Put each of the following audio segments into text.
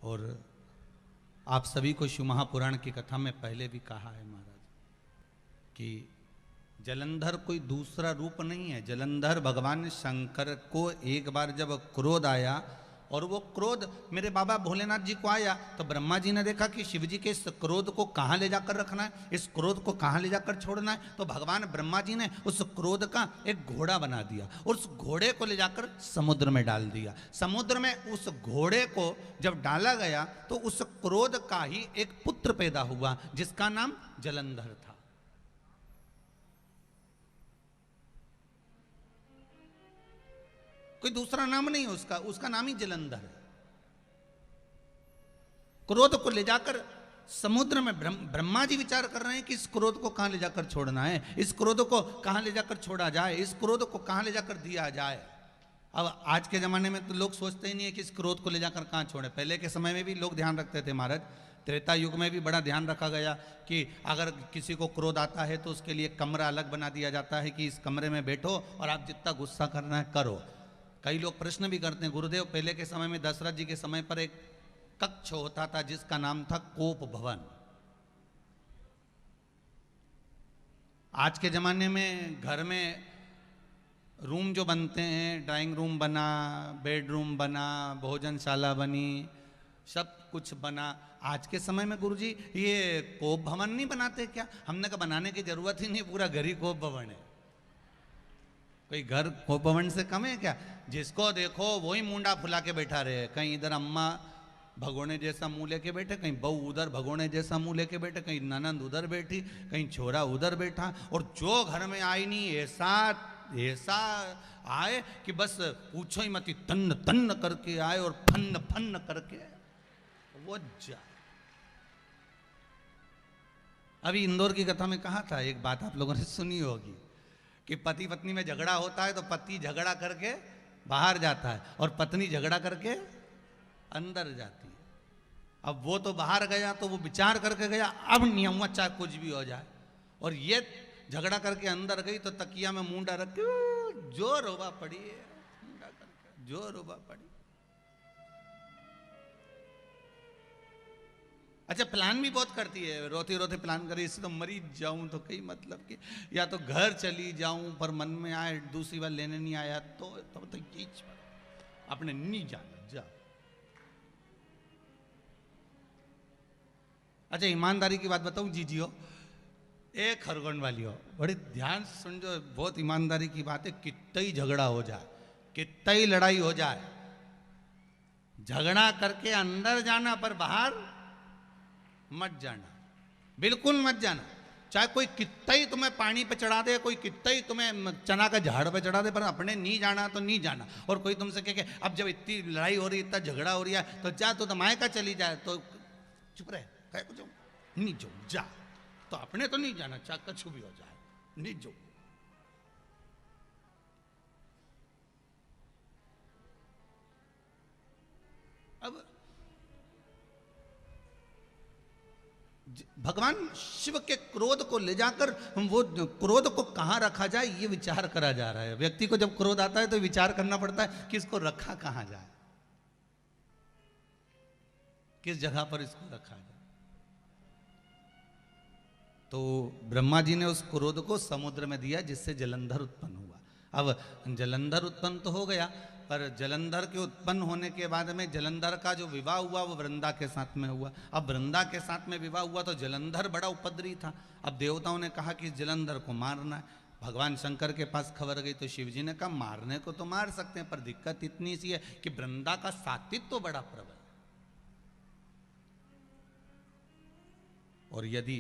और आप सभी को शिव महापुराण की कथा में पहले भी कहा है महाराज कि जलंधर कोई दूसरा रूप नहीं है। जलंधर भगवान शंकर को एक बार जब क्रोध आया और वो क्रोध मेरे बाबा भोलेनाथ जी को आया तो ब्रह्मा जी ने देखा कि शिव जी के इस क्रोध को कहाँ ले जाकर रखना है, इस क्रोध को कहाँ ले जाकर छोड़ना है। तो भगवान ब्रह्मा जी ने उस क्रोध का एक घोड़ा बना दिया और उस घोड़े को ले जाकर समुद्र में डाल दिया। समुद्र में उस घोड़े को जब डाला गया तो उस क्रोध का ही एक पुत्र पैदा हुआ जिसका नाम जलंधर था। कोई दूसरा नाम नहीं उसका, उसका नाम ही जलंधर है। क्रोध को ले जाकर समुद्र में ब्रह्मा जी विचार कर रहे हैं कि इस क्रोध को कहां ले जाकर छोड़ना है, इस क्रोध को कहां ले जाकर छोड़ा जाए, इस क्रोध को कहां ले जाकर दिया जाए। अब आज के जमाने में तो लोग सोचते ही नहीं है कि इस क्रोध को ले जाकर कहां छोड़े। पहले के समय में भी लोग ध्यान रखते थे महाराज, त्रेता युग में भी बड़ा ध्यान रखा गया कि अगर किसी को क्रोध आता है तो उसके लिए कमरा अलग बना दिया जाता है कि इस कमरे में बैठो और आप जितना गुस्सा करना है करो। कई लोग प्रश्न भी करते हैं, गुरुदेव पहले के समय में दशरथ जी के समय पर एक कक्ष होता था जिसका नाम था कोप भवन। आज के जमाने में घर में रूम जो बनते हैं, ड्राइंग रूम बना, बेडरूम बना, भोजनशाला बनी, सब कुछ बना। आज के समय में गुरुजी ये कोप भवन नहीं बनाते क्या? हमने कहा बनाने की जरूरत ही नहीं, पूरा घर ही कोप भवन है। कोई घर कोप भवन से कम है क्या? जिसको देखो वही मुंडा फुला के बैठा रहे, कहीं इधर अम्मा भगोने जैसा मुंह लेके बैठे, कहीं बहू उधर भगोने जैसा मुंह लेके बैठे, कहीं ननंद उधर बैठी, कहीं छोरा उधर बैठा। और जो घर में आई नहीं ऐसा ऐसा आए कि बस पूछो ही मत, तन्न तन्न करके आए और फन्न फन्न करके वो जाए। अभी इंदौर की कथा में कहा था, एक बात आप लोगों ने सुनी होगी कि पति पत्नी में झगड़ा होता है तो पति झगड़ा करके बाहर जाता है और पत्नी झगड़ा करके अंदर जाती है। अब वो तो बाहर गया तो वो विचार करके गया, अब नहीं हुआ चाहे कुछ भी हो जाए। और ये झगड़ा करके अंदर गई तो तकिया में मुंडा रख के जो रोबा पड़ी है, मुंडा करके जो रोबा पड़ी। अच्छा प्लान भी बहुत करती है, रोते रोते प्लान करी, इससे तो मरी जाऊं तो कई मतलब कि या तो घर चली जाऊं, पर मन में आए दूसरी बार लेने नहीं आया तो तब तो ये अपने नहीं जाना जा। अच्छा ईमानदारी की बात बताऊं जीजियो, एक खरगोन वाली हो, बड़ी ध्यान से सुन, जो बहुत ईमानदारी की बात है। कितना ही झगड़ा हो जाए, कितना ही लड़ाई हो जाए, झगड़ा करके अंदर जाना पर बाहर मत जाना, बिल्कुल मत जाना। चाहे कोई कितना ही तुम्हें पानी पे चढ़ा दे, कोई कितना ही तुम्हें चना का झाड़ पे चढ़ा दे, पर अपने नहीं जाना तो नहीं जाना। और कोई तुमसे कहे अब जब इतनी लड़ाई हो रही है, इतना झगड़ा हो रही है, तो जा तो मायका चली जाए, तो चुप रहे, कहे कुछ नहीं जो जा, तो अपने तो नहीं जाना, चाहे कुछ भी हो जाए नहीं जो। अब भगवान शिव के क्रोध को ले जाकर वो क्रोध को कहां रखा जाए ये विचार करा जा रहा है। व्यक्ति को जब क्रोध आता है तो विचार करना पड़ता है कि इसको रखा कहां जाए, किस जगह पर इसको रखा जाए। तो ब्रह्मा जी ने उस क्रोध को समुद्र में दिया जिससे जलंधर उत्पन्न हुआ। अब जलंधर उत्पन्न तो हो गया, पर जलंधर के उत्पन्न होने के बाद में जलंधर का जो विवाह हुआ वो वृंदा के साथ में हुआ। अब वृंदा के साथ में विवाह हुआ तो जलंधर बड़ा उपद्रवी था। अब देवताओं ने कहा कि जलंधर को मारना है। भगवान शंकर के पास खबर गई तो शिव जी ने कहा मारने को तो मार सकते हैं, पर दिक्कत इतनी सी है कि वृंदा का सात्वित्व तो बड़ा प्रबल, और यदि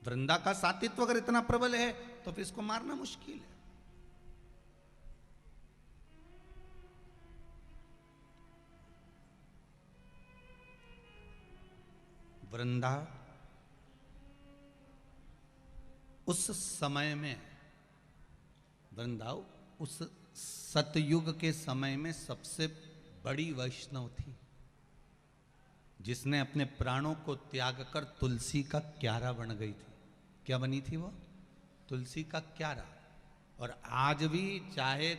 वृंदा का सात्वित्व अगर इतना प्रबल है तो फिर इसको मारना मुश्किल है। वृंदा उस समय में, वृंदा उस सतयुग के समय में सबसे बड़ी वैष्णव थी, जिसने अपने प्राणों को त्याग कर तुलसी का क्यारा बन गई थी। क्या बनी थी वो? तुलसी का क्यारा। और आज भी चाहे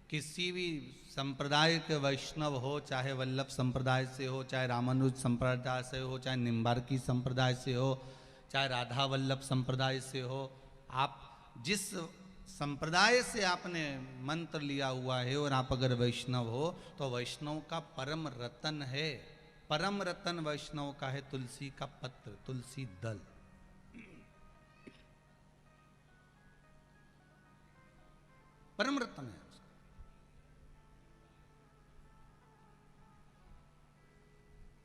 किसी भी संप्रदाय के वैष्णव हो, चाहे वल्लभ संप्रदाय से हो, चाहे रामानुज संप्रदाय से हो, चाहे निम्बार्की संप्रदाय से हो, चाहे राधा वल्लभ संप्रदाय से हो, आप जिस संप्रदाय से आपने मंत्र लिया हुआ है और आप अगर वैष्णव हो तो वैष्णव का परम रतन है, परम रतन वैष्णव का है तुलसी का पत्र, तुलसी दल। परम रतन है।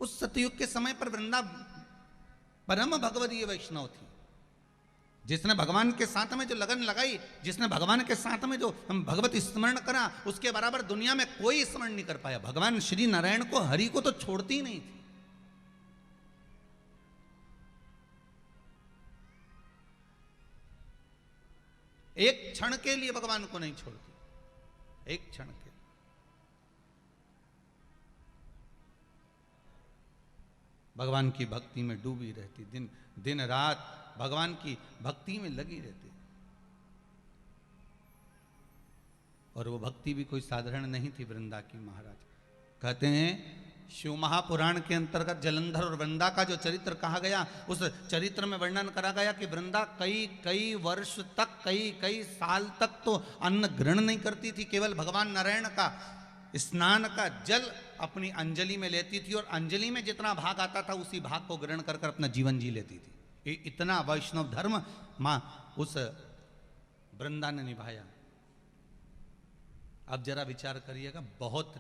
उस सतयुग के समय पर वृंदा परम भगवदीय वैष्णव थी। जिसने भगवान के साथ में जो लगन लगाई, जिसने भगवान के साथ में जो भगवत स्मरण करा, उसके बराबर दुनिया में कोई स्मरण नहीं कर पाया। भगवान श्री नारायण को, हरि को तो छोड़ती ही नहीं थी। एक क्षण के लिए भगवान को नहीं छोड़ती, एक क्षण के। भगवान की भक्ति में डूबी रहती, दिन दिन रात भगवान की भक्ति में लगी रहती। और वो भक्ति भी कोई साधारण नहीं थी वृंदा की। महाराज कहते हैं शिव महापुराण के अंतर्गत जलंधर और वृंदा का जो चरित्र कहा गया, उस चरित्र में वर्णन करा गया कि वृंदा कई कई वर्ष तक, कई कई साल तक तो अन्न ग्रहण नहीं करती थी। केवल भगवान नारायण का स्नान का जल अपनी अंजलि में लेती थी और अंजलि में जितना भाग आता था उसी भाग को ग्रहण कर अपना जीवन जी लेती थी। इतना वैष्णव धर्म मां उस वृंदा ने निभाया। अब जरा विचार करिएगा, बहुत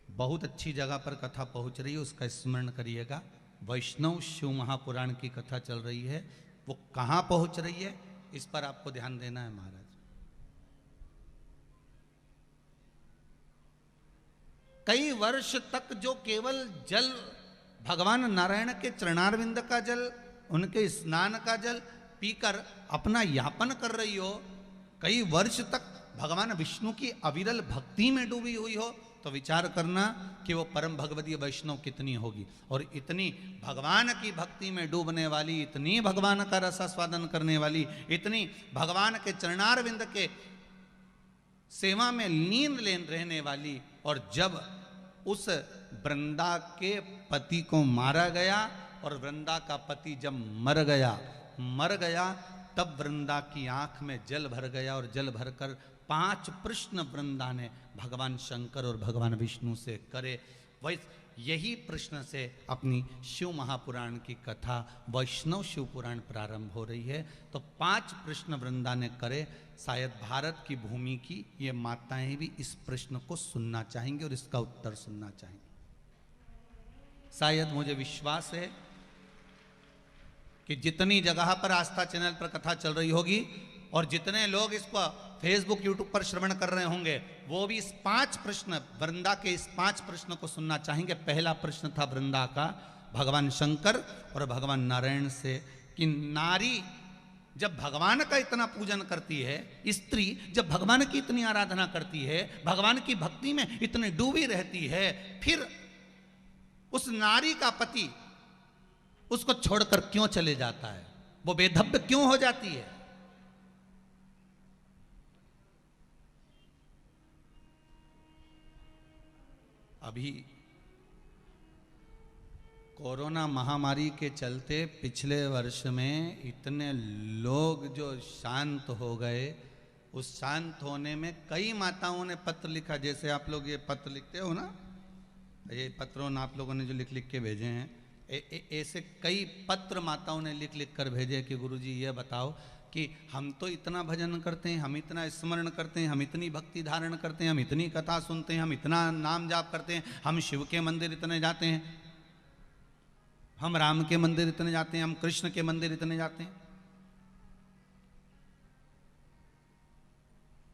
बहुत अच्छी जगह पर कथा पहुंच रही है, उसका स्मरण करिएगा। वैष्णव शिव महापुराण की कथा चल रही है, वो कहां पहुंच रही है इस पर आपको ध्यान देना है। महाराज कई वर्ष तक जो केवल जल, भगवान नारायण के चरणारविंद का जल, उनके स्नान का जल पीकर अपना यापन कर रही हो, कई वर्ष तक भगवान विष्णु की अविरल भक्ति में डूबी हुई हो, तो विचार करना कि वो परम भगवदीय वैष्णव कितनी होगी। और इतनी भगवान की भक्ति में डूबने वाली, इतनी भगवान का रसास्वादन करने वाली, इतनी भगवान के चरणारविंद के सेवा में लीन रहने वाली, और जब उस वृंदा के पति को मारा गया और वृंदा का पति जब मर गया तब वृंदा की आंख में जल भर गया और जल भरकर 5 प्रश्न वृंदा ने भगवान शंकर और भगवान विष्णु से करे। यही प्रश्न से अपनी शिव महापुराण की कथा वैष्णव शिव पुराण प्रारंभ हो रही है। तो 5 प्रश्न वृंदा ने करे। शायद भारत की भूमि की ये माताएं भी इस प्रश्न को सुनना चाहेंगे और इसका उत्तर सुनना चाहेंगे। शायद, मुझे विश्वास है कि जितनी जगह पर आस्था चैनल पर कथा चल रही होगी और जितने लोग इसको फेसबुक यूट्यूब पर श्रवण कर रहे होंगे, वो भी इस 5 प्रश्न, वृंदा के इस 5 प्रश्न को सुनना चाहेंगे। पहला प्रश्न था वृंदा का भगवान शंकर और भगवान नारायण से कि नारी जब भगवान का इतना पूजन करती है, स्त्री जब भगवान की इतनी आराधना करती है, भगवान की भक्ति में इतनी डूबी रहती है, फिर उस नारी का पति उसको छोड़कर क्यों चले जाता है? वो बेधब्य क्यों हो जाती है? अभी कोरोना महामारी के चलते पिछले वर्ष में इतने लोग जो शांत हो गए, उस शांत होने में कई माताओं ने पत्र लिखा। जैसे आप लोग ये पत्र लिखते हो ना, ये पत्रों आप लोगों ने जो लिख लिख के भेजे हैं, ऐसे कई पत्र माताओं ने लिख लिख कर भेजे कि गुरुजी ये बताओ कि हम तो इतना भजन करते हैं, हम इतना स्मरण करते हैं, हम इतनी भक्ति धारण करते हैं, हम इतनी कथा सुनते हैं, हम इतना नाम जाप करते हैं, हम शिव के मंदिर इतने जाते हैं, हम राम के मंदिर इतने जाते हैं, हम कृष्ण के मंदिर इतने जाते हैं,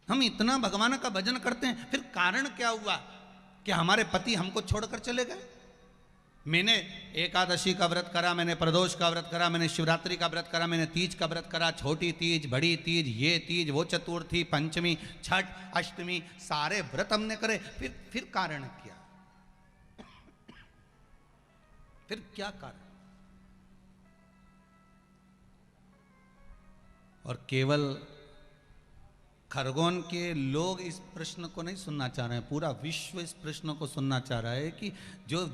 हम इतना भगवान का भजन करते हैं, फिर कारण क्या हुआ कि हमारे पति हमको छोड़कर चले गए? मैंने एकादशी का व्रत करा, मैंने प्रदोष का व्रत करा, मैंने शिवरात्रि का व्रत करा, मैंने तीज का व्रत करा, छोटी तीज, बड़ी तीज, ये तीज, वो चतुर्थी, पंचमी, छठ, अष्टमी, सारे व्रत हमने करे, फिर कारण क्या? फिर क्या कारण? और केवल खरगोन के लोग इस प्रश्न को नहीं सुनना चाह रहे हैं, पूरा विश्व इस प्रश्न को सुनना चाह रहा है कि जो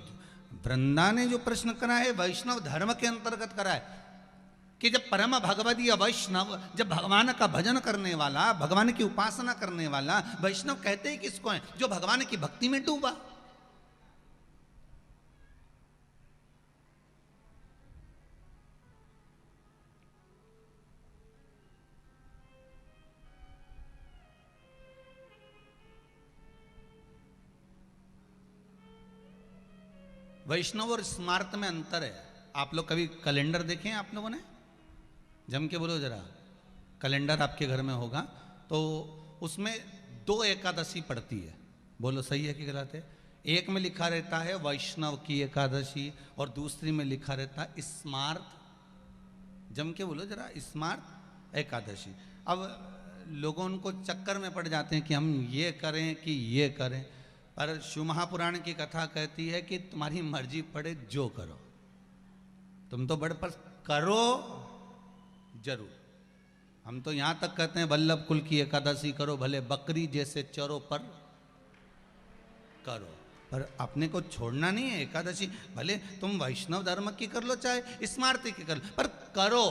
वृंदा ने जो प्रश्न करा है वैष्णव धर्म के अंतर्गत करा है कि जब परम भगवदीय वैष्णव, जब भगवान का भजन करने वाला, भगवान की उपासना करने वाला वैष्णव कहते ही किसको है? जो भगवान की भक्ति में डूबा। वैष्णव और स्मार्त में अंतर है। आप लोग कभी कैलेंडर देखे हैं? आप लोगों ने जम के बोलो जरा। कैलेंडर आपके घर में होगा तो उसमें 2 एकादशी पड़ती है। बोलो सही है कि गलत है? एक में लिखा रहता है वैष्णव की एकादशी और दूसरी में लिखा रहता है स्मार्त। जम के बोलो जरा, स्मार्त एकादशी। अब लोगों उनको चक्कर में पड़ जाते हैं कि हम ये करें कि ये करें, पर शिव महापुराण की कथा कहती है कि तुम्हारी मर्जी पड़े जो करो, तुम तो बड़े पर करो जरूर। हम तो यहां तक कहते हैं वल्लभ कुल की एकादशी करो, भले बकरी जैसे चरो पर करो, पर अपने को छोड़ना नहीं है। एकादशी भले तुम वैष्णव धर्म की कर लो चाहे स्मार्ती की कर लो, पर करो।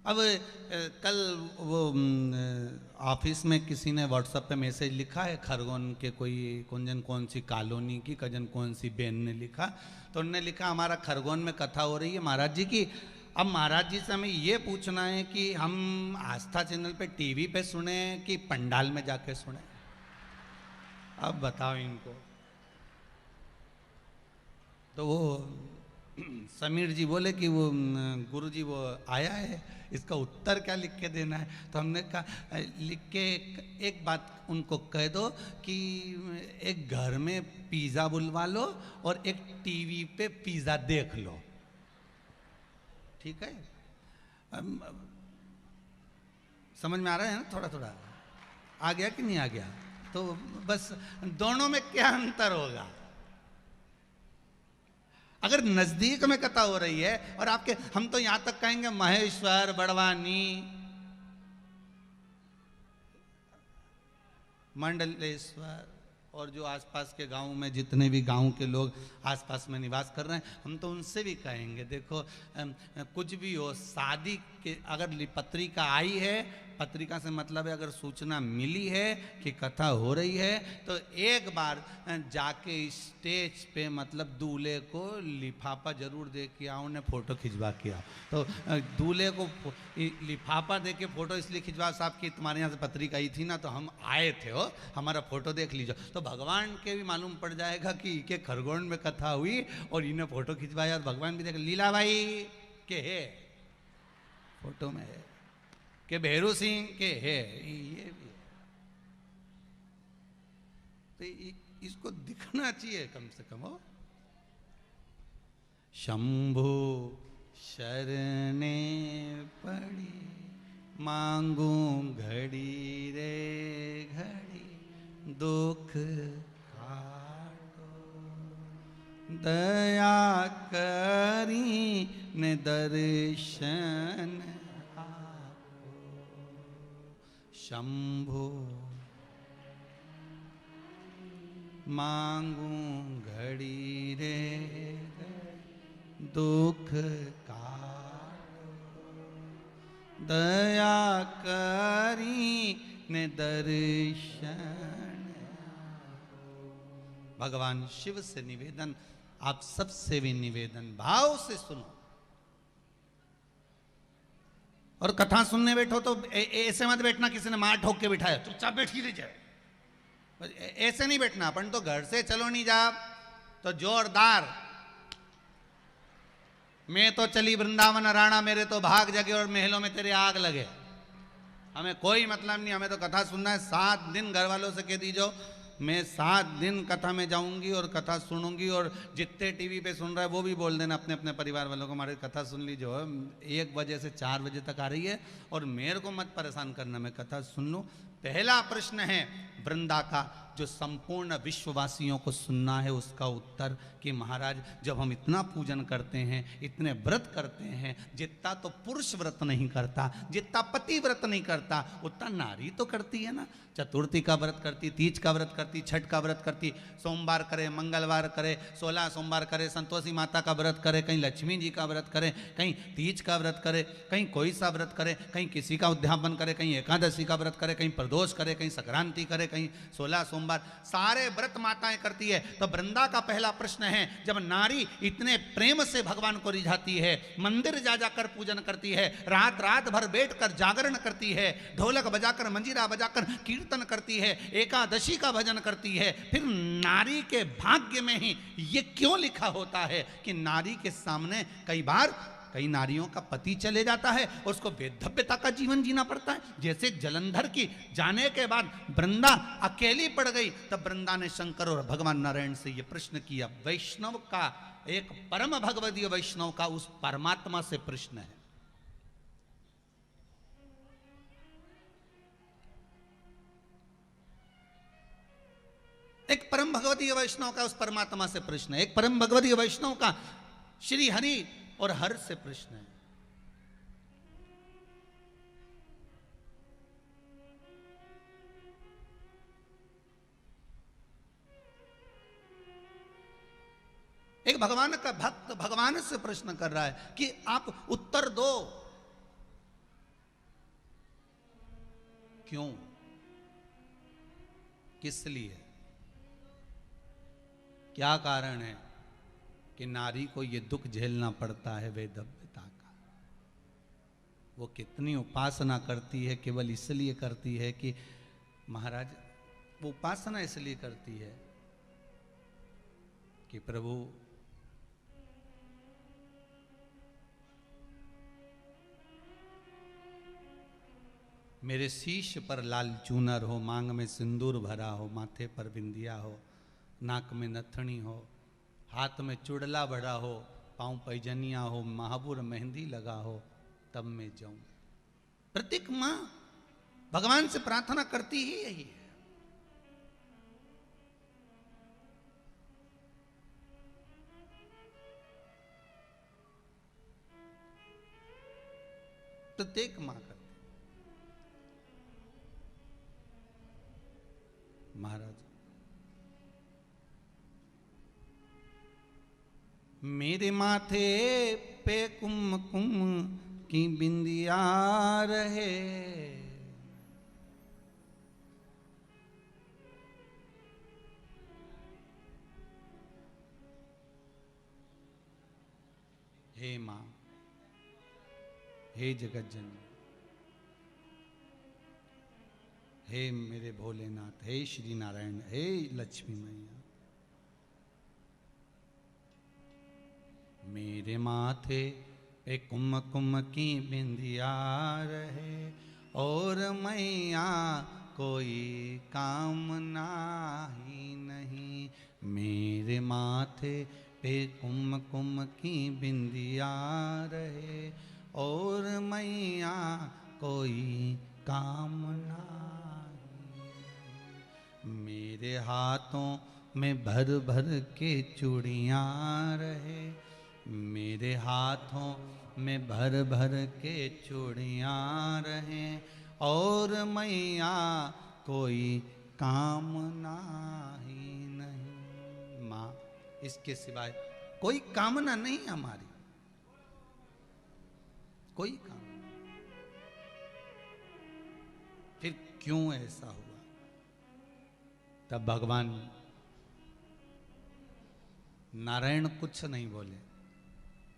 अब कल वो ऑफिस में किसी ने व्हाट्सएप पे मैसेज लिखा है, खरगोन के कोई कौन सी कॉलोनी की कौन सी बहन ने लिखा, तो उन्होंने लिखा हमारा खरगोन में कथा हो रही है महाराज जी की। अब महाराज जी से हमें ये पूछना है कि हम आस्था चैनल पे टीवी पे सुने कि पंडाल में जाके सुने। अब बताओ इनको। तो वो समीर जी बोले कि वो गुरु जी वो आया है, इसका उत्तर क्या लिख के देना है? तो हमने कहा लिख के एक बात उनको कह दो कि एक घर में पिज़्ज़ा बुलवा लो और एक टीवी पे पिज़्ज़ा देख लो, ठीक है? समझ में आ रहा है ना? थोड़ा थोड़ा आ गया कि नहीं आ गया? तो बस दोनों में क्या अंतर होगा? अगर नजदीक में कथा हो रही है और आपके, हम तो यहां तक कहेंगे महेश्वर, बड़वानी, मंडलेश्वर और जो आसपास के गांव में जितने भी गांव के लोग आसपास में निवास कर रहे हैं, हम तो उनसे भी कहेंगे देखो कुछ भी हो, शादी के अगर पत्रिका आई है, पत्रिका से मतलब है अगर सूचना मिली है कि कथा हो रही है, तो एक बार जाके स्टेज पे मतलब दूल्हे को लिफाफा जरूर दे के आओ, उन्हें फोटो खिंचवा के आओ। तो दूल्हे को लिफाफा दे के फोटो इसलिए खिंचवा, साहब कि तुम्हारे यहाँ से पत्रिका आई थी ना तो हम आए थे, हो हमारा फोटो देख लीजिए। तो भगवान के भी मालूम पड़ जाएगा कि के खरगोन में कथा हुई और इन्हें फोटो खिंचवाया, और भगवान भी देख लीला भाई के है फोटो में है, के भैरू सिंह के है, ये भी है। तो इसको दिखना चाहिए कम से कम। हो शंभु शरणे पड़ी मांगू घड़ी रे घड़ी, दुख काटो दया करी ने दर्शन आपो। शंभु मांगू घड़ी रे दुख काटो दया करी ने दर्शन। भगवान शिव से निवेदन, आप सबसे भी निवेदन, भाव से सुनो। और कथा सुनने बैठो तो ऐसे मत बैठना किसी ने मार ठोक के बिठाया, चुपचाप बैठ ही रह जाए, ऐसे नहीं बैठना। अपन तो घर से चलो नहीं जा तो जोरदार, मैं तो चली वृंदावन राणा, मेरे तो भाग जगे और महलों में तेरे आग लगे। हमें कोई मतलब नहीं, हमें तो कथा सुनना है। 7 दिन घर वालों से कह दीजो मैं 7 दिन कथा में जाऊंगी और कथा सुनूंगी, और जितने टीवी पे सुन रहा है वो भी बोल देना अपने अपने परिवार वालों को, हमारी कथा सुन ली जो 1 बजे से 4 बजे तक आ रही है, और मेरे को मत परेशान करना, मैं कथा सुन लूँ। पहला प्रश्न है वृंदा का, जो संपूर्ण विश्ववासियों को सुनना है उसका उत्तर कि महाराज जब हम इतना पूजन करते हैं, इतने व्रत करते हैं, जितना तो पुरुष व्रत नहीं करता, जितना पति व्रत नहीं करता, उतना नारी तो करती है ना। चतुर्थी का व्रत करती, तीज का व्रत करती, छठ का व्रत करती, सोमवार करे, मंगलवार करे, 16 सोमवार करे, संतोषी माता का व्रत करे, कहीं लक्ष्मी जी का व्रत करे, कहीं तीज का व्रत करे, कहीं कोई सा व्रत करे, कहीं किसी का उद्यापन करे, कहीं एकादशी का व्रत करे, कहीं प्रदोष करे, कहीं संक्रांति करे, कहीं 16 सोमवार, सारे व्रत माताएं करती है। तो वृंदा का पहला प्रश्न है, जब नारी इतने प्रेम से भगवान को रिझाती है, मंदिर जा जाकर पूजन करती है, रात रात भर बैठकर जागरण करती है, ढोलक बजाकर मंजीरा बजाकर कीर्तन करती है, एकादशी का भजन करती है, फिर नारी के भाग्य में ही ये क्यों लिखा होता है कि नारी के सामने कई नारियों का पति चले जाता है, उसको वेधव्यता का जीवन जीना पड़ता है। जैसे जलंधर की जाने के बाद वृंदा अकेली पड़ गई, तब वृंदा ने शंकर और भगवान नारायण से यह प्रश्न किया। वैष्णव का, एक परम भगवदीय वैष्णव का उस परमात्मा से प्रश्न है। एक परम भगवदीय वैष्णव का उस परमात्मा से प्रश्न है, एक परम भगवदीय वैष्णव का श्री हरि और हर से प्रश्न है। एक भगवान का भक्त भगवान से प्रश्न कर रहा है कि आप उत्तर दो। क्यों, किस लिए, क्या कारण है कि नारी को यह दुख झेलना पड़ता है वेधव्यता का। वो कितनी उपासना करती है, केवल इसलिए करती है कि महाराज, वो उपासना इसलिए करती है कि प्रभु मेरे शीश पर लाल चूनर हो, मांग में सिंदूर भरा हो, माथे पर बिंदिया हो, नाक में नथनी हो, हाथ में चुड़ला भरा हो, पांव पैजनिया हो, महाबूर मेहंदी लगा हो, तब मैं जाऊं। प्रत्येक मां भगवान से प्रार्थना करती ही यही है। प्रत्येक मां करती। महाराज, मेरे माथे पे कुमकुम की बिंदिया रहे, हे मां, हे जगत जननी, हे मेरे भोलेनाथ, हे श्री नारायण, हे लक्ष्मी मैया, मेरे माथे पे कुमकुम की बिंदिया रहे और मैया कोई कामना ही नहीं। मेरे माथे पे कुमकुम की बिंदिया रहे और मैया कोई कामना ही नहीं। मेरे हाथों में भर भर के चूड़ियाँ रहे, मेरे हाथों में भर भर के चूड़ियाँ रहें और मैया कोई कामना ही नहीं। माँ, इसके सिवाय कोई कामना नहीं हमारी, कोई कामना। फिर क्यों ऐसा हुआ? तब भगवान नारायण कुछ नहीं बोले।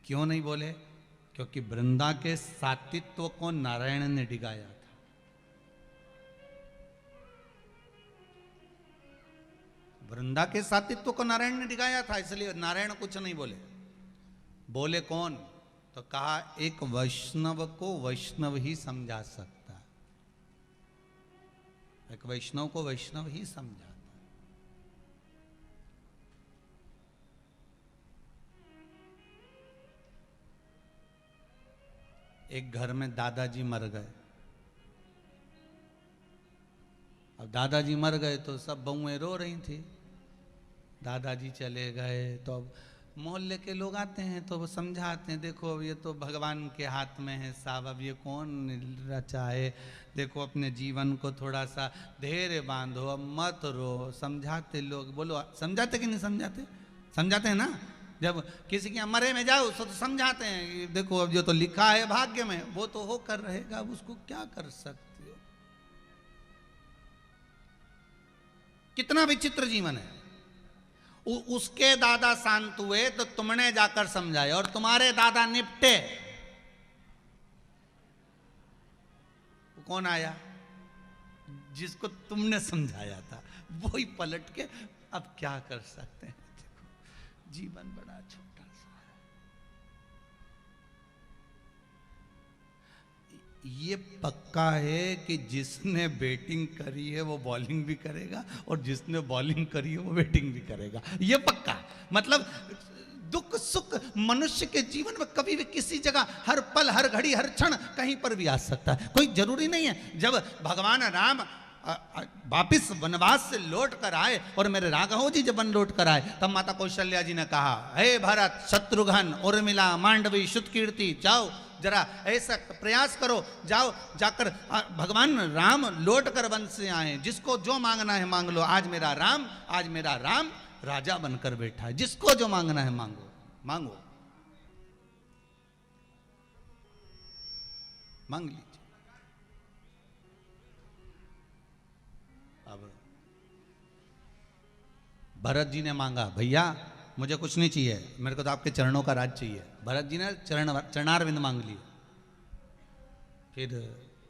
क्यों नहीं बोले? क्योंकि वृंदा के सात्वित्व को नारायण ने डिगाया था। वृंदा के सात्वित्व को नारायण ने डिगाया था, इसलिए नारायण कुछ नहीं बोले। बोले कौन? तो कहा एक वैष्णव को वैष्णव ही समझा सकता है, एक वैष्णव को वैष्णव ही समझाता। एक घर में दादाजी मर गए। अब दादाजी मर गए तो सब बहुएं रो रही थी। दादाजी चले गए तो अब मोहल्ले के लोग आते हैं तो वो समझाते हैं, देखो अब ये तो भगवान के हाथ में है साहब, अब ये कौन रचा है, देखो अपने जीवन को थोड़ा सा धैर्य बांधो, अब मत रो। समझाते लोग, बोलो समझाते कि नहीं समझाते? समझाते हैं ना। जब किसी के मरे में जाओ तो समझाते हैं कि देखो अब जो तो लिखा है भाग्य में वो तो होकर रहेगा, अब उसको क्या कर सकते हो। कितना विचित्र जीवन है। उसके दादा शांत हुए तो तुमने जाकर समझाया, और तुम्हारे दादा निपटे, कौन आया? जिसको तुमने समझाया था वही पलट के, अब क्या कर सकते हैं। देखो जीवन बड़ा छोटा सा है। ये पक्का है कि जिसने बैटिंग करी है वो बॉलिंग भी करेगा, और जिसने बॉलिंग करी है वो बैटिंग भी करेगा, ये पक्का। मतलब दुख सुख मनुष्य के जीवन में कभी भी किसी जगह, हर पल हर घड़ी हर क्षण कहीं पर भी आ सकता है, कोई जरूरी नहीं है। जब भगवान राम वापिस वनवास से लौट कर आए और मेरे राघव जी जब वन लौट कर आए, तब माता कौशल्या जी ने कहा, हे भरत शत्रुघ्न उर्मिला मांडवी श्रुतकीर्ति, जाओ जरा ऐसा प्रयास करो, जाओ जाकर भगवान राम लौट कर वन से आए, जिसको जो मांगना है मांग लो। आज मेरा राम राजा बनकर बैठा है, जिसको जो मांगना है मांगो मांगो, मांग लीजिए। अब भरत जी ने मांगा, भैया मुझे कुछ नहीं चाहिए, मेरे को तो आपके चरणों का राज चाहिए। भरत जी ने चरणारविंद मांग लिए। फिर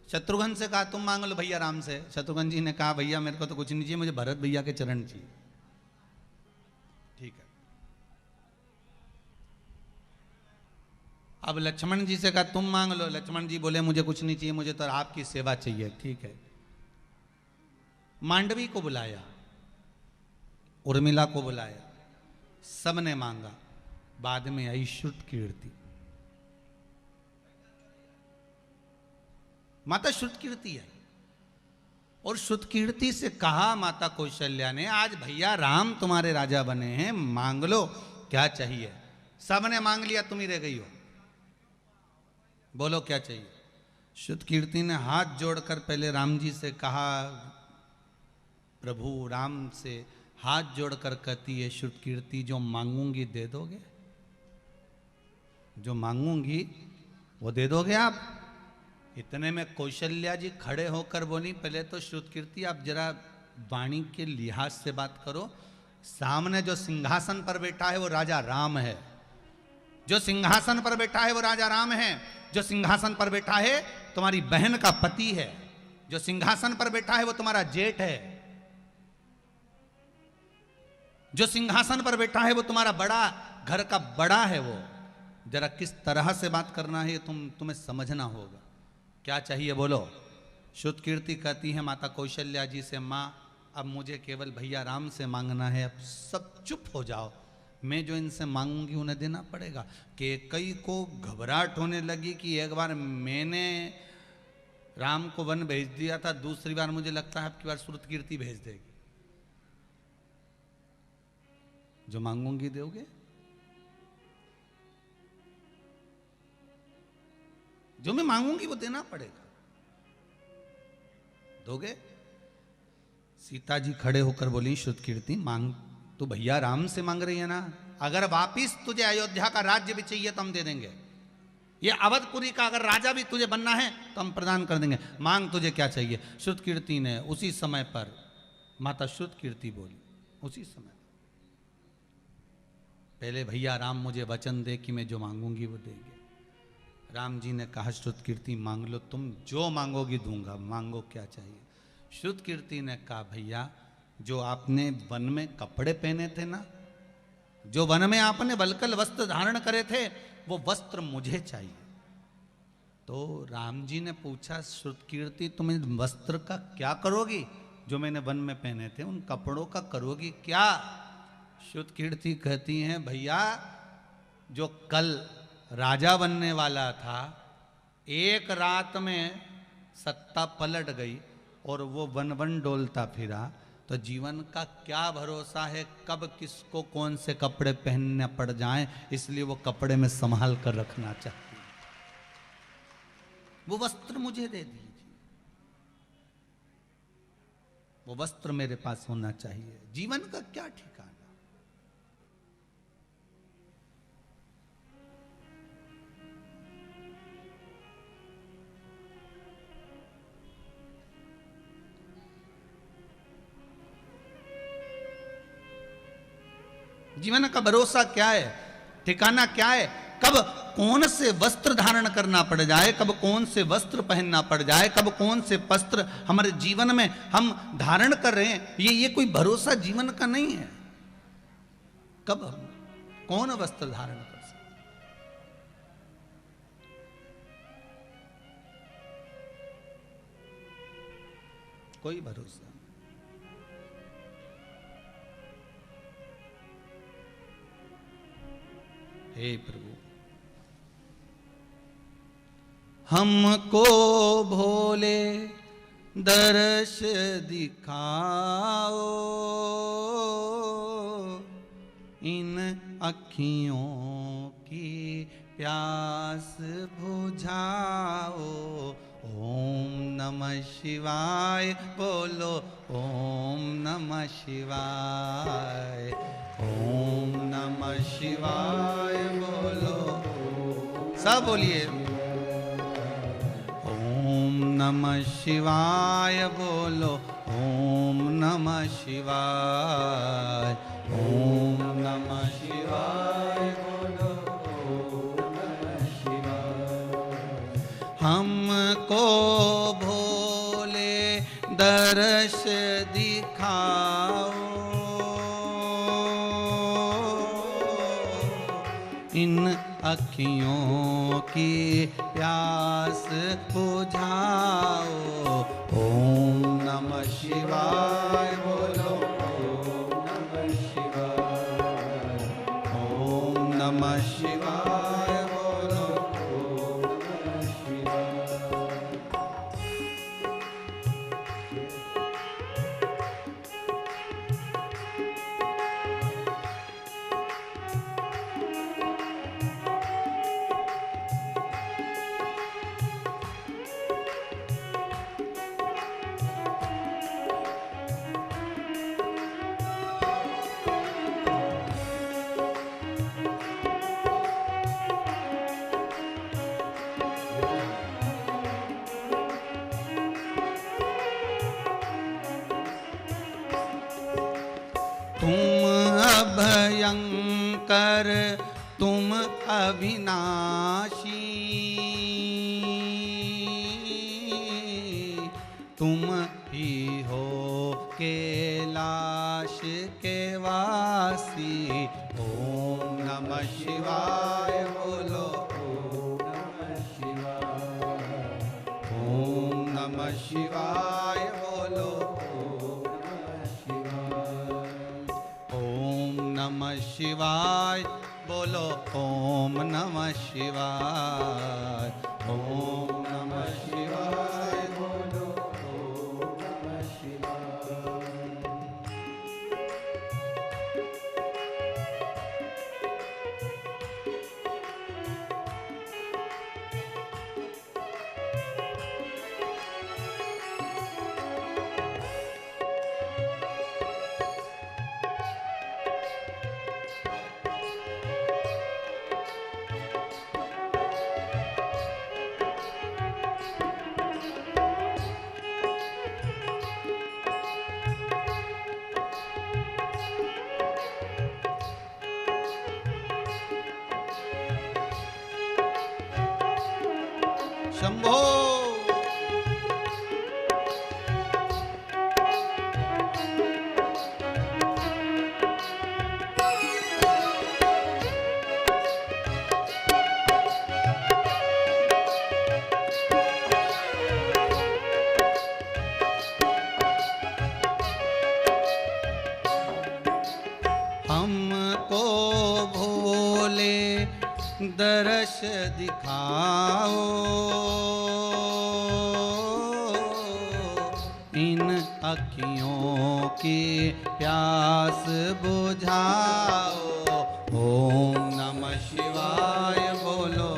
शत्रुघ्न से कहा, तुम मांग लो भैया राम से। शत्रुघ्न जी ने कहा, भैया मेरे को तो कुछ नहीं चाहिए, मुझे भरत भैया के चरण चाहिए। ठीक है। अब लक्ष्मण जी से कहा, तुम मांग लो। लक्ष्मण जी बोले, मुझे कुछ नहीं चाहिए, मुझे तो आपकी सेवा चाहिए। ठीक है। मांडवी को बुलाया, उर्मिला को बुलाया, सबने मांगा। बाद में आई श्रुतकीर्ति। माता श्रुतकीर्ति आई और श्रुतकीर्ति से कहा माता कौशल्या ने, आज भैया राम तुम्हारे राजा बने हैं, मांग लो क्या चाहिए। सबने मांग लिया, तुम ही रह गई हो, बोलो क्या चाहिए। श्रुतकीर्ति ने हाथ जोड़कर पहले राम जी से कहा, प्रभु राम से हाथ जोड़कर कहती है श्रुतकीर्ति, जो मांगूंगी दे दोगे? जो मांगूंगी वो दे दोगे आप? इतने में कौशल्या जी खड़े होकर बोली, पहले तो श्रुतकीर्ति आप जरा वाणी के लिहाज से बात करो, सामने जो सिंहासन पर बैठा है वो राजा राम है। जो सिंहासन पर बैठा है वो राजा राम है। जो सिंहासन पर बैठा है तुम्हारी बहन का पति है। जो सिंहासन पर बैठा है वो तुम्हारा जेठ है। जो सिंहासन पर बैठा है वो तुम्हारा बड़ा घर का बड़ा है। वो जरा किस तरह से बात करना है तुम्हें समझना होगा। क्या चाहिए बोलो। श्रुतकीर्ति कहती है माता कौशल्या जी से, माँ अब मुझे केवल भैया राम से मांगना है, अब सब चुप हो जाओ, मैं जो इनसे मांगूंगी उन्हें देना पड़ेगा। कैकेयी को घबराहट होने लगी कि एक बार मैंने राम को वन भेज दिया था, दूसरी बार मुझे लगता है अब की बार श्रुतकीर्ति भेज देगी। जो मांगूंगी दोगे? जो मैं मांगूंगी वो देना पड़ेगा, दोगे? सीता जी खड़े होकर बोली, श्रुतकीर्ति मांग तो भैया राम से मांग रही है ना, अगर वापिस तुझे अयोध्या का राज्य भी चाहिए तो हम दे देंगे, ये अवधपुरी का अगर राजा भी तुझे बनना है तो हम प्रदान कर देंगे, मांग तुझे क्या चाहिए। श्रुतकीर्ति ने उसी समय पर, माता श्रुतकीर्ति बोली उसी समय, पहले भैया राम मुझे वचन दे कि मैं जो मांगूंगी वो देंगे। राम जी ने कहा, श्रुतकीर्ति मांग लो, तुम जो मांगोगी दूंगा, मांगो क्या चाहिए। श्रुतकीर्ति ने कहा, भैया जो आपने वन में कपड़े पहने थे ना, जो वन में आपने वल्कल वस्त्र धारण करे थे, वो वस्त्र मुझे चाहिए। तो राम जी ने पूछा, श्रुतकीर्ति तुम इन वस्त्र का क्या करोगी? जो मैंने वन में पहने थे उन कपड़ों का करोगी क्या? श्रुतकीर्ति कहती हैं, भैया जो कल राजा बनने वाला था, एक रात में सत्ता पलट गई, और वो वन वन डोलता फिरा, तो जीवन का क्या भरोसा है कब किसको कौन से कपड़े पहनने पड़ जाएं। इसलिए वो कपड़े में संभाल कर रखना चाहिए। वो वस्त्र मुझे दे दीजिए, वो वस्त्र मेरे पास होना चाहिए। जीवन का क्या ठिकाना। जीवन का भरोसा क्या है, ठिकाना क्या है, कब कौन से वस्त्र धारण करना पड़ जाए, कब कौन से वस्त्र पहनना पड़ जाए, कब कौन से वस्त्र हमारे जीवन में हम धारण कर रहे हैं, ये कोई भरोसा जीवन का नहीं है। कब हम कौन वस्त्र धारण कर सकते, कोई भरोसा। हे प्रभु, हमको भोले दर्श दिखाओ, इन अखियों की प्यास बुझाओ। ओम नमः शिवाय बोलो, ओम नमः शिवाय, ओम नमः शिवाय बोलो, सब बोलिए। ओम नमः शिवाय बोलो, ओम नमः शिवाय, ओम नमः शिवाय बोलो, ओम नमः शिवाय। हमको भोले दर्श दिखाओ, इन अखियों की प्यास बुझाओ। ओम नमः शिवाय बोलो, ओम नमः शिवाय, ओम नमः शिवाय बोलो, ओम नमः शिवाय। भयंकर तुम अविनाशी, तुम ही हो कैलाश के वासी। ओम नमः शिवाय बोलो, ओम नमः शिवाय, ओम नमः शिवाय बोलो, नमः शिवाय बोलो, ओम नमः शिवाय, ओम नमः शिवाय बोलो, ओम नमः शिवाय। शंभो हमको भोले दर्श दिखाओ, अखियों की प्यास बुझाओ। ओम नमः शिवाय बोलो,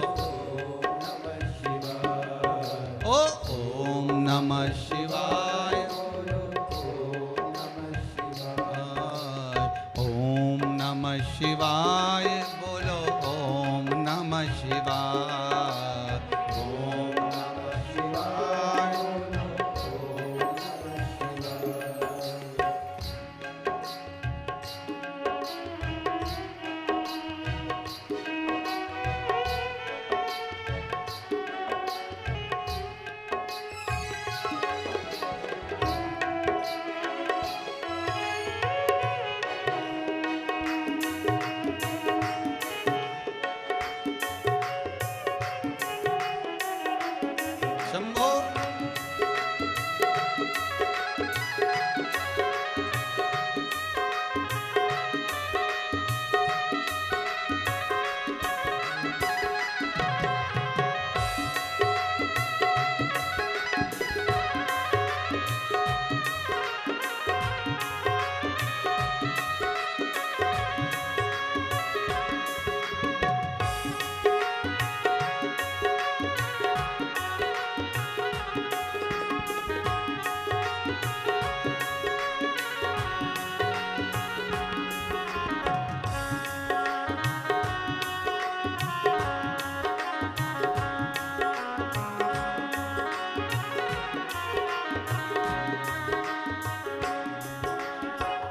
ओ ओम नमः शिवाय, ओम नमः शिवाय बोलो, ओम नमः शिवाय, ओम नमः शिवाय। शंभो।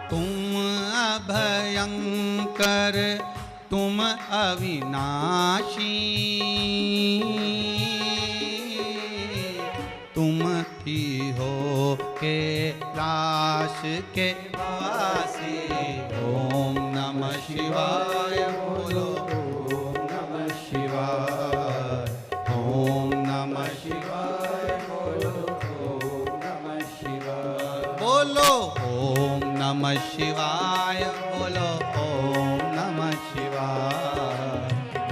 तुम अभयंकर तुम अविनाशी, तुम ही हो कैलाश के वासी। ओम नमः शिवाय बोलो, ओम नमः शिवाय, ओम नमः शिवाय बोलो, ओम नमः शिवाय बोलो, ओम नमः शिवाय बोलो, ओम नमः शिवाय,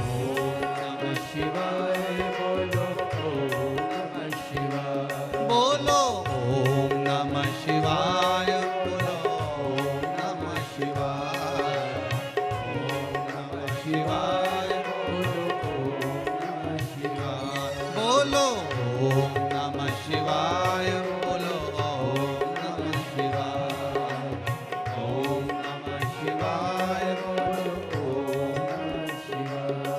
ओम नमः शिवाय बोलो, ओम नमः शिवाय बोलो, ओम नमः शिवाय बोलो, ओम नमः शिवाय, ओम नमः शिवाय बोलो, ओम नमः शिवाय बोलो, ओम नमः शिवाय बोलो, ओम नमः शिवाय, ओम नमः शिवाय बोलो, ओम नमः शिवाय।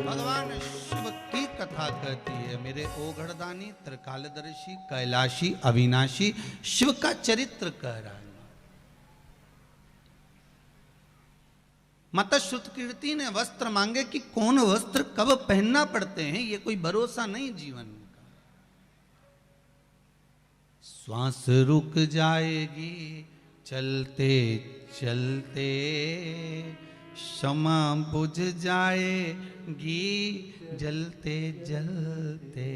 भगवान शिव की कथा कहती है, मेरे ओघड़दानी त्रिकालदर्शी कैलाशी अविनाशी शिव का चरित्र कह रहा है। माता श्रुत कीर्ति ने वस्त्र मांगे कि कौन वस्त्र कब पहनना पड़ते हैं, ये कोई भरोसा नहीं जीवन का। श्वास रुक जाएगी चलते चलते, क्षमा बुझ जाएगी जलते जलते,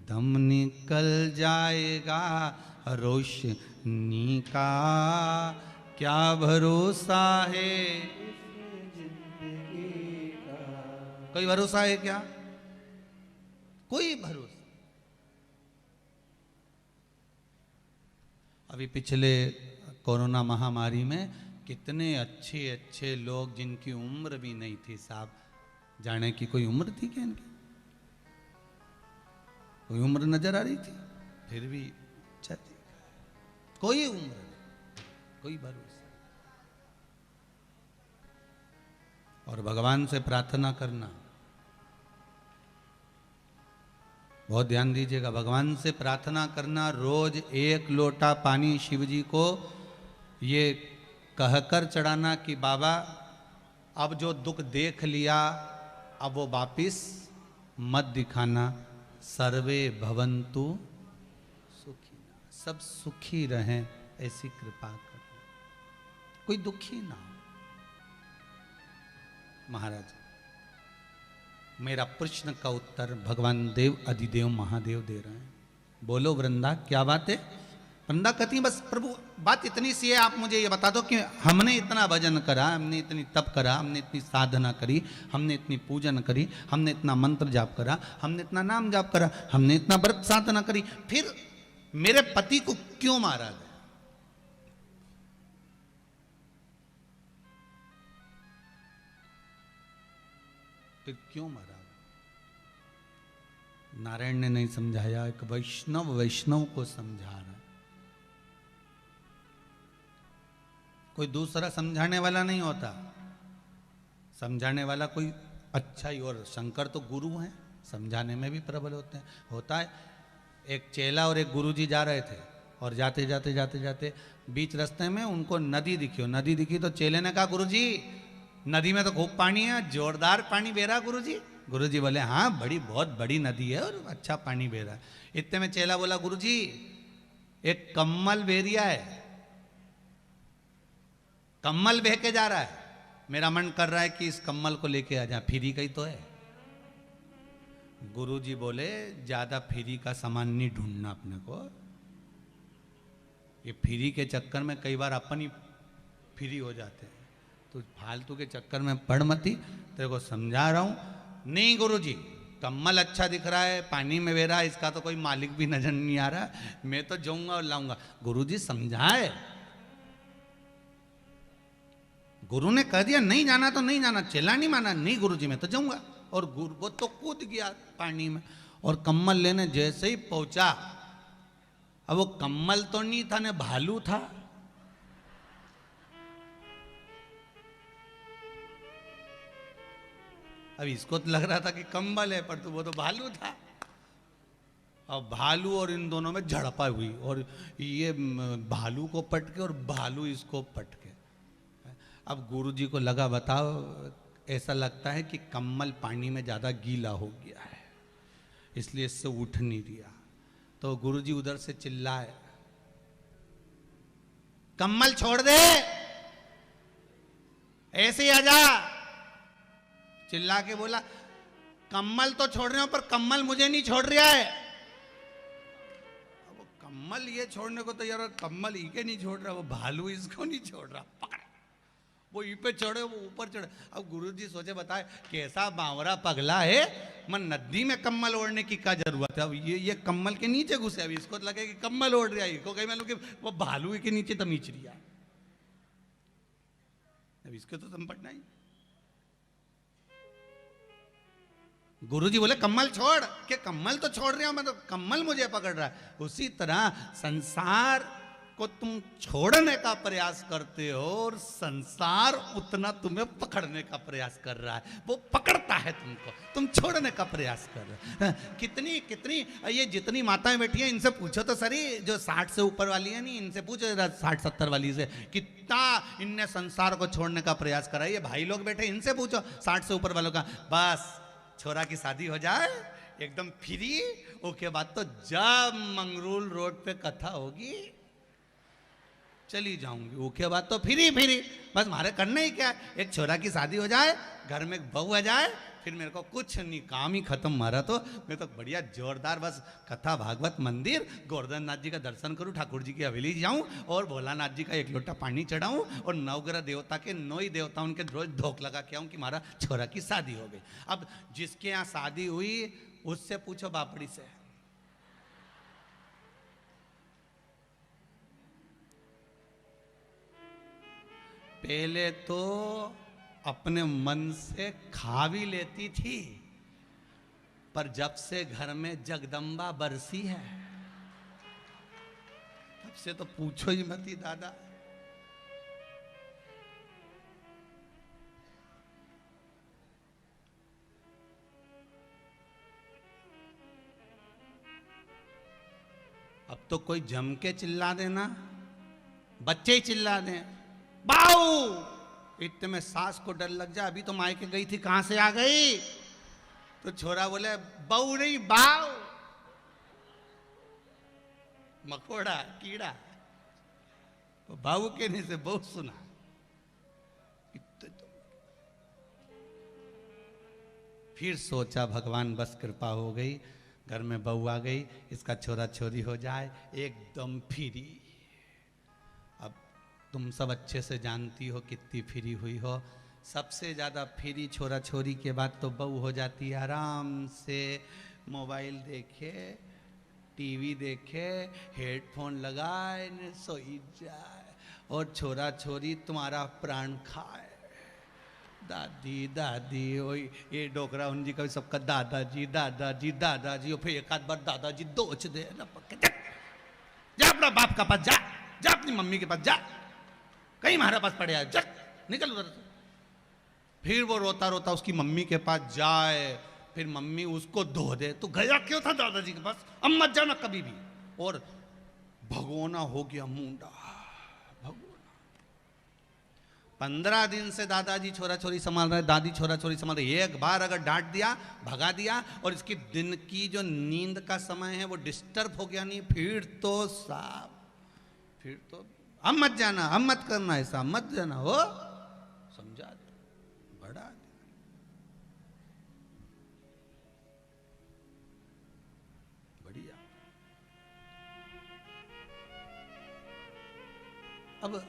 दम निकल जाएगा रोशनी का, क्या भरोसा है। कोई भरोसा है क्या? कोई भरोसा। अभी पिछले कोरोना महामारी में कितने अच्छे अच्छे लोग जिनकी उम्र भी नहीं थी साहब, जाने की कोई उम्र थी क्या इनकी? कोई उम्र नजर आ रही थी, फिर भी अच्छा थी। कोई उम्र नहीं, कोई भरोसा। और भगवान से प्रार्थना करना, बहुत ध्यान दीजिएगा, भगवान से प्रार्थना करना, रोज 1 लोटा पानी शिव जी को ये कहकर चढ़ाना कि बाबा अब जो दुख देख लिया अब वो वापिस मत दिखाना, सर्वे भवन्तु सुखी, सब सुखी रहें ऐसी कृपा करना, कोई दुखी ना हो। महाराज, मेरा प्रश्न का उत्तर भगवान देव अधिदेव महादेव दे रहे हैं। बोलो वृंदा, क्या बात है? वृंदा कहती है बस प्रभु बात इतनी सी है, आप मुझे ये बता दो कि हमने इतना भजन करा, हमने इतनी तप करा, हमने इतनी साधना करी, हमने इतनी पूजन करी, हमने इतना मंत्र जाप करा, हमने इतना नाम जाप करा, हमने इतना व्रत साधना करी, फिर मेरे पति को क्यों मारा गया? फिर क्यों मारा? नारायण ने नहीं समझाया, एक वैष्णव को समझा रहा है। कोई दूसरा समझाने वाला नहीं होता, समझाने वाला कोई अच्छा ही। और शंकर तो गुरु हैं, समझाने में भी प्रबल होते हैं। होता है, एक चेला और एक गुरुजी जा रहे थे और जाते जाते जाते जाते बीच रास्ते में उनको नदी दिखी तो चेले ने कहा, गुरुजी नदी में तो खूब पानी है, जोरदार पानी बह रहा गुरुजी। गुरुजी बोले, हाँ बहुत बड़ी नदी है और अच्छा पानी बह रहा है। इतने में चेला बोला, गुरुजी एक कम्मल बह रिया है, कम्मल बह के जा रहा है, मेरा मन कर रहा है कि इस कम्मल को लेके आ जा, फ्री का ही तो है। गुरुजी बोले, ज्यादा फ्री का सामान नहीं ढूंढना अपने को, ये फ्री के चक्कर में कई बार अपन ही फ्री हो जाते हैं, तो फालतू के चक्कर में पड़ मती, तेरे को समझा रहा हूं। नहीं गुरुजी, कम्मल अच्छा दिख रहा है, पानी में बह रहा है, इसका तो कोई मालिक भी नजर नहीं आ रहा, मैं तो जाऊंगा और लाऊंगा। गुरुजी समझाए, गुरु ने कह दिया नहीं जाना तो नहीं जाना, चेला नहीं माना, नहीं गुरुजी मैं तो जाऊंगा। और गुरु वो तो कूद गया पानी में, और कम्मल लेने जैसे ही पहुंचा, अब वो कम्मल तो नहीं था, ने भालू था। अब इसको तो लग रहा था कि कम्बल है, पर तो वो तो भालू था। अब भालू और इन दोनों में झड़पा हुई, और ये भालू को पटके और भालू इसको पटके। अब गुरुजी को लगा, बताओ, ऐसा लगता है कि कम्मल पानी में ज्यादा गीला हो गया है, इसलिए इससे उठ नहीं दिया। तो गुरुजी उधर से चिल्लाए, कम्मल छोड़ दे, ऐसे ही आजा। चिल्ला के बोला, कम्मल तो छोड़ रहे हो पर कम्मल मुझे नहीं छोड़ रहा है। अब वो कम्मल ये छोड़ने को तो यार, कम्मल ही के नहीं छोड़ रहा, वो भालू इसको नहीं छोड़ रहा, पकड़। वो ई पे चढ़े, वो ऊपर चढ़े। अब गुरुजी सोचे, बताए कैसा बावरा पगला है, मन नदी में कम्मल ओढ़ने की क्या जरूरत है। अब ये कम्मल के नीचे घुसे, अब इसको लगे कि कम्मल ओढ़ रहा है, इसको कहीं मालूम कि वो भालू के नीचे तमीच रिया। अब इसके तो संपटना ही। गुरुजी बोले, कम्मल छोड़, के कम्मल तो छोड़ रहा हूं मैं, तो कम्मल मुझे पकड़ रहा है। उसी तरह संसार को तुम छोड़ने का प्रयास करते हो और संसार उतना तुम्हें पकड़ने का प्रयास कर रहा है। वो पकड़ता है तुमको, तुम छोड़ने का प्रयास कर रहे हो। कितनी कितनी ये जितनी माताएं बैठी हैं, इनसे पूछो तो सरी, जो 60 से ऊपर वाली है नहीं, इनसे पूछो 60-70 वाली से, कितना इनने संसार को छोड़ने का प्रयास करा है। ये भाई लोग बैठे, इनसे पूछो 60 से ऊपर वालों का, बस छोरा की शादी हो जाए एकदम फ्री, उसके बाद तो जब मंगरूल रोड पे कथा होगी चली जाऊंगी, उसके बाद तो फ्री बस मारे करना ही क्या है, एक छोरा की शादी हो जाए, घर में एक बहू आ जाए, फिर मेरे को कुछ नहीं, काम ही खत्म। मारा तो मैं तो बढ़िया जोरदार बस कथा भागवत मंदिर, गोवर्धन नाथ जी का दर्शन करूं, ठाकुर जी की हवेली जाऊं और भोलानाथ जी का एक लोटा पानी चढ़ाऊं और नवग्रह देवता के 9 ही देवता उनके रोज धोख लगा के आऊं कि हमारा छोरा की शादी हो गई। अब जिसके यहाँ शादी हुई उससे पूछो बापड़ी से, पहले तो अपने मन से खा भी लेती थी, पर जब से घर में जगदम्बा बरसी है तब से तो पूछो ही मती दादा। अब तो कोई जम के चिल्ला देना, बच्चे ही चिल्ला दें, बाऊ, इतने में सास को डर लग जाए, अभी तो मायके गई थी, कहां से आ गई? तो छोरा बोले, बहू नहीं बाऊ, मकोड़ा कीड़ा, तो बाऊ कहने से बहुत सुना। तो फिर सोचा भगवान बस कृपा हो गई, घर में बहू आ गई, इसका छोरा छोरी हो जाए एकदम फ्री। अब तुम सब अच्छे से जानती हो कितनी फ्री हुई हो, सबसे ज़्यादा फ्री छोरा छोरी के बाद तो बहू हो जाती है, आराम से मोबाइल देखे, टीवी देखे, हेडफोन लगाए ने सोई जाए, और छोरा छोरी तुम्हारा प्राण खाए। दादी दादी वही ये डोकरा उन जी का सबका दादाजी दादाजी दादाजी, और फिर एक आध बार दादाजी दोच दे ना पक्के। जा अपना बाप का पास जा, जा अपनी मम्मी के पास जा, कहीं हमारे पास पड़े जा, निकल उधर से। फिर वो रोता रोता उसकी मम्मी के पास जाए, फिर मम्मी उसको धो दे। तो गया क्यों था दादाजी के पास? अब मत जाना कभी भी। और भगोना हो गया मुंडा, भगोना। 15 दिन से दादाजी छोरा छोरी संभाल रहे, दादी छोरा छोरी संभाल रहे। एक बार अगर डांट दिया, भगा दिया, और इसकी दिन की जो नींद का समय है वो डिस्टर्ब हो गया नहीं, फिर तो साफ, फिर तो अब मत जाना, अब मत करना, ऐसा मत जाना हो, समझा दे, बड़ा दे। बढ़िया। अब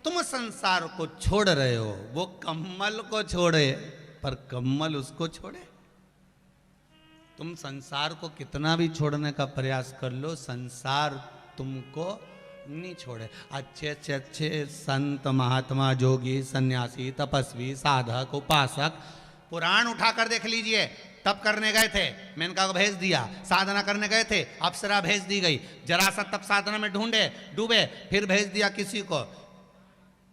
तुम संसार को छोड़ रहे हो, वो कम्मल को छोड़े, पर कम्मल उसको छोड़े। तुम संसार को कितना भी छोड़ने का प्रयास कर लो, संसार तुमको नहीं छोड़े। अच्छे अच्छे अच्छे संत महात्मा जोगी सन्यासी तपस्वी साधक उपासक पुराण उठाकर देख लीजिए। तप करने गए थे, मेनका को भेज दिया, साधना करने गए थे, अप्सरा भेज दी गई, जरा सा तप साधना में ढूंढे डूबे, फिर भेज दिया किसी को।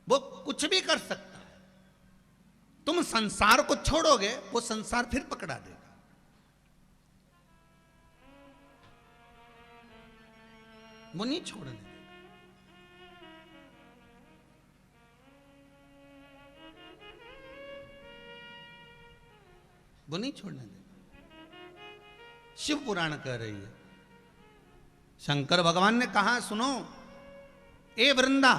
वो कुछ भी कर सकता है। तुम संसार को छोड़ोगे, वो संसार फिर पकड़ा देगा। वो नहीं छोड़ने देगा। वो नहीं छोड़ने देगा। शिव पुराण कह रही है, शंकर भगवान ने कहा, सुनो ए वृंदा,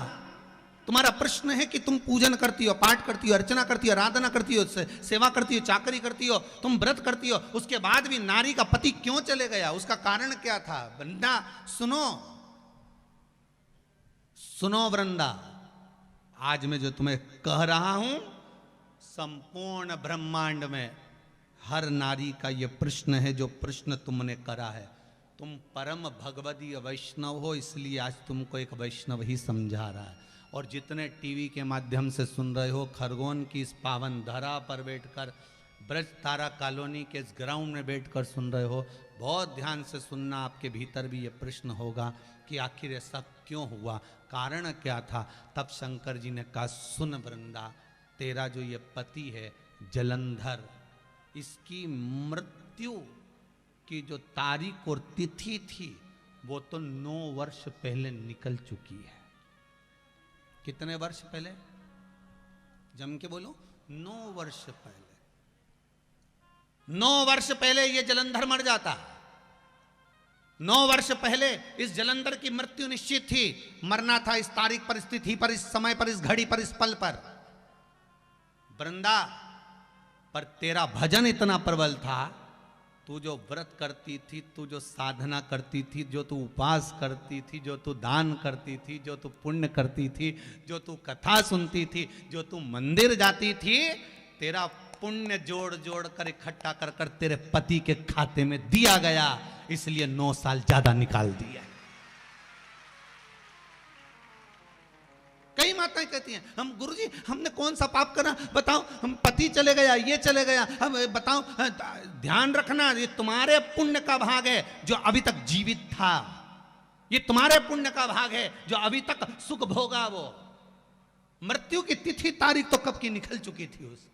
तुम्हारा प्रश्न है कि तुम पूजन करती हो, पाठ करती हो, अर्चना करती हो, आराधना करती हो, सेवा करती हो, चाकरी करती हो, तुम व्रत करती हो, उसके बाद भी नारी का पति क्यों चले गया? उसका कारण क्या था? वृंदा सुनो, सुनो वृंदा, आज मैं जो तुम्हें कह रहा हूं, संपूर्ण ब्रह्मांड में हर नारी का यह प्रश्न है जो प्रश्न तुमने करा है। तुम परम भगवदीय वैष्णव हो, इसलिए आज तुमको एक वैष्णव ही समझा रहा है। और जितने टीवी के माध्यम से सुन रहे हो, खरगोन की इस पावन धरा पर बैठकर, ब्रज तारा कॉलोनी के इस ग्राउंड में बैठकर सुन रहे हो, बहुत ध्यान से सुनना। आपके भीतर भी ये प्रश्न होगा कि आखिर ऐसा क्यों हुआ, कारण क्या था? तब शंकर जी ने कहा, सुन वृंदा, तेरा जो ये पति है जलंधर, इसकी मृत्यु की जो तारीख और तिथि थी वो तो 9 वर्ष पहले निकल चुकी है। कितने वर्ष पहले? जम के बोलो, 9 वर्ष पहले। 9 वर्ष पहले ये जलंधर मर जाता। 9 वर्ष पहले इस जलंधर की मृत्यु निश्चित थी। मरना था इस तारीख पर, इस तिथि पर, इस समय पर, इस घड़ी पर, इस पल पर। वृंदा, पर तेरा भजन इतना प्रबल था, तू जो व्रत करती थी, तू जो साधना करती थी, जो तू उपास करती थी, जो तू दान करती थी, जो तू पुण्य करती थी, जो तू कथा सुनती थी, जो तू मंदिर जाती थी, तेरा पुण्य जोड़ जोड़ कर इकट्ठा कर कर तेरे पति के खाते में दिया गया, इसलिए 9 साल ज्यादा निकाल दिया। कई माताएं कहती हैं, हम गुरुजी हमने कौन सा पाप करा बताओ, हम पति चले गया, ये चले गया, हम बताओ। ध्यान रखना, ये तुम्हारे पुण्य का भाग है जो अभी तक जीवित था। ये तुम्हारे पुण्य का भाग है जो अभी तक सुख भोगा। वो मृत्यु की तिथि तारीख तो कब की निकल चुकी थी। उस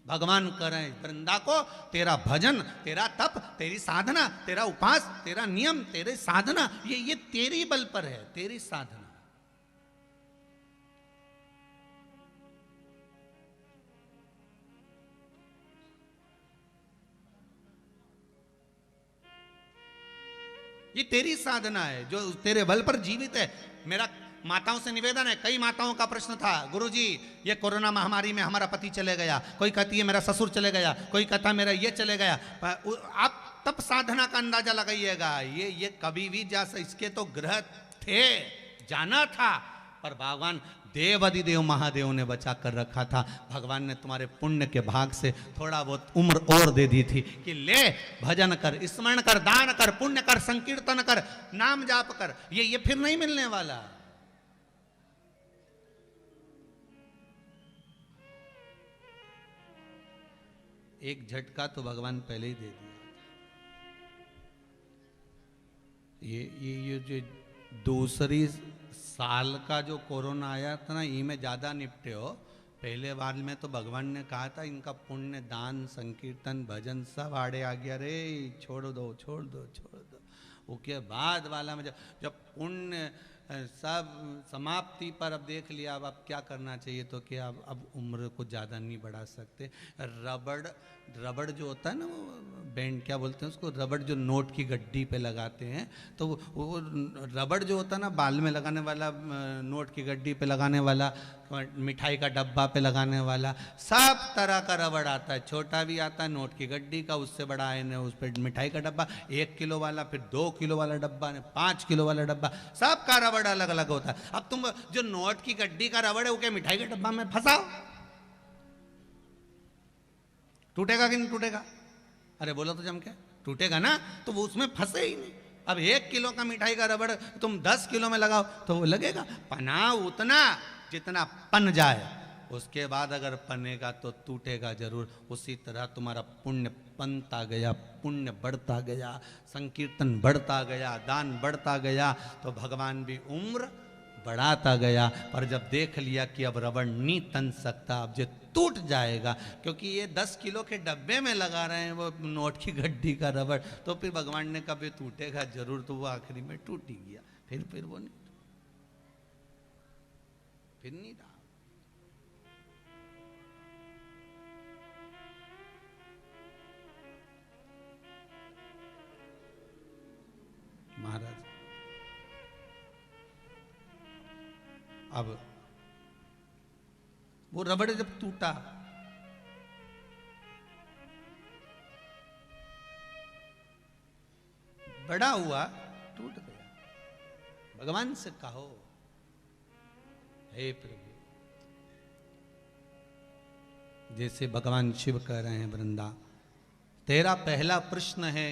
भगवान कह रहे हैं, वृंदा को तेरा भजन, तेरा तप, तेरी साधना, तेरा उपास, तेरा नियम, तेरे साधना, ये तेरी बल पर है, तेरी साधना। ये तेरी साधना है जो तेरे बल पर जीवित है। मेरा माताओं से निवेदन है, कई माताओं का प्रश्न था, गुरुजी ये कोरोना महामारी में हमारा पति चले गया, कोई कहती है मेरा ससुर चले गया, कोई कहता है मेरा ये चले गया। आप तब साधना का अंदाजा लगाइएगा। ये कभी भी जा, इसके तो ग्रह थे, जाना था, पर भगवान देवाधिदेव महादेव ने बचा कर रखा था। भगवान ने तुम्हारे पुण्य के भाग से थोड़ा बहुत उम्र और दे दी थी कि ले भजन कर, स्मरण कर, दान कर, पुण्य कर, संकीर्तन कर, नाम जाप कर। ये फिर नहीं मिलने वाला। एक झटका तो भगवान पहले ही दे दिया। ये जो दूसरी साल का जो कोरोना आया था ना, ये में ज्यादा निपटे हो। पहले बार में तो भगवान ने कहा था इनका पुण्य, दान, संकीर्तन, भजन सब आड़े आ गया रे, छोड़ दो छोड़ दो छोड़ दो। उसके बाद वाला में जब पुण्य सब समाप्ति पर अब देख लिया, अब क्या करना चाहिए, तो क्या अब उम्र को ज़्यादा नहीं बढ़ा सकते। रबड़ जो होता है ना, वो बैंड क्या बोलते हैं उसको, रबड़ जो नोट की गड्डी पे लगाते हैं, तो वो रबड़ जो होता है ना बाल में लगाने वाला, नोट की गड्डी पे लगाने वाला, मिठाई का डब्बा पे लगाने वाला, सब तरह का रबड़ आता है। छोटा भी आता है नोट की गड्डी का, उससे बड़ा है उस पर मिठाई का डब्बा, 1 किलो वाला, फिर 2 किलो वाला डब्बा, 5 किलो वाला डब्बा, सब का रबड़ अलग अलग होता है। अब तुम जो नोट की गड्डी का रबड़ है वो क्या मिठाई के डब्बा में फंसाओ, टूटेगा कि नहीं टूटेगा? अरे बोलो तो जम के, टूटेगा ना, तो वो उसमें फंसे ही नहीं। अब 1 किलो का मिठाई का रबड़ तुम 10 किलो में लगाओ तो वो लगेगा। पना उतना जितना पन जाए, उसके बाद अगर पनेगा तो टूटेगा जरूर। उसी तरह तुम्हारा पुण्य पनता गया, पुण्य बढ़ता गया, संकीर्तन बढ़ता गया, दान बढ़ता गया, तो भगवान भी उम्र बढ़ाता गया। पर जब देख लिया कि अब रबड़ नहीं तन सकता, अब जो टूट जाएगा, क्योंकि ये 10 किलो के डब्बे में लगा रहे हैं वो नोट की गड्डी का रबड़, तो फिर भगवान ने कभी टूटेगा जरूर, तो वो आखिरी में टूट ही गया। फिर वो नहीं, फिर नहीं रहा। महाराज अब वो रबड़ जब टूटा, बड़ा हुआ, टूट गया। भगवान से कहो, हे प्रभु, जैसे भगवान शिव कह रहे हैं, वृंदा तेरा पहला प्रश्न है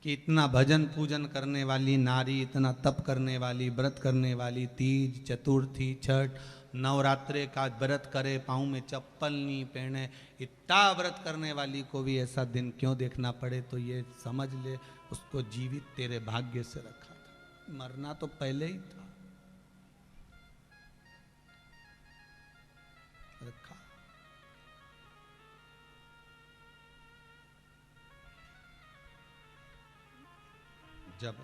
कि इतना भजन पूजन करने वाली नारी, इतना तप करने वाली, व्रत करने वाली, तीज, चतुर्थी, छठ, नवरात्रे का व्रत करे, पाँव में चप्पल नहीं पहने, इतना व्रत करने वाली को भी ऐसा दिन क्यों देखना पड़े? तो ये समझ ले, उसको जीवित तेरे भाग्य से रखा था, मरना तो पहले ही था, रखा। जब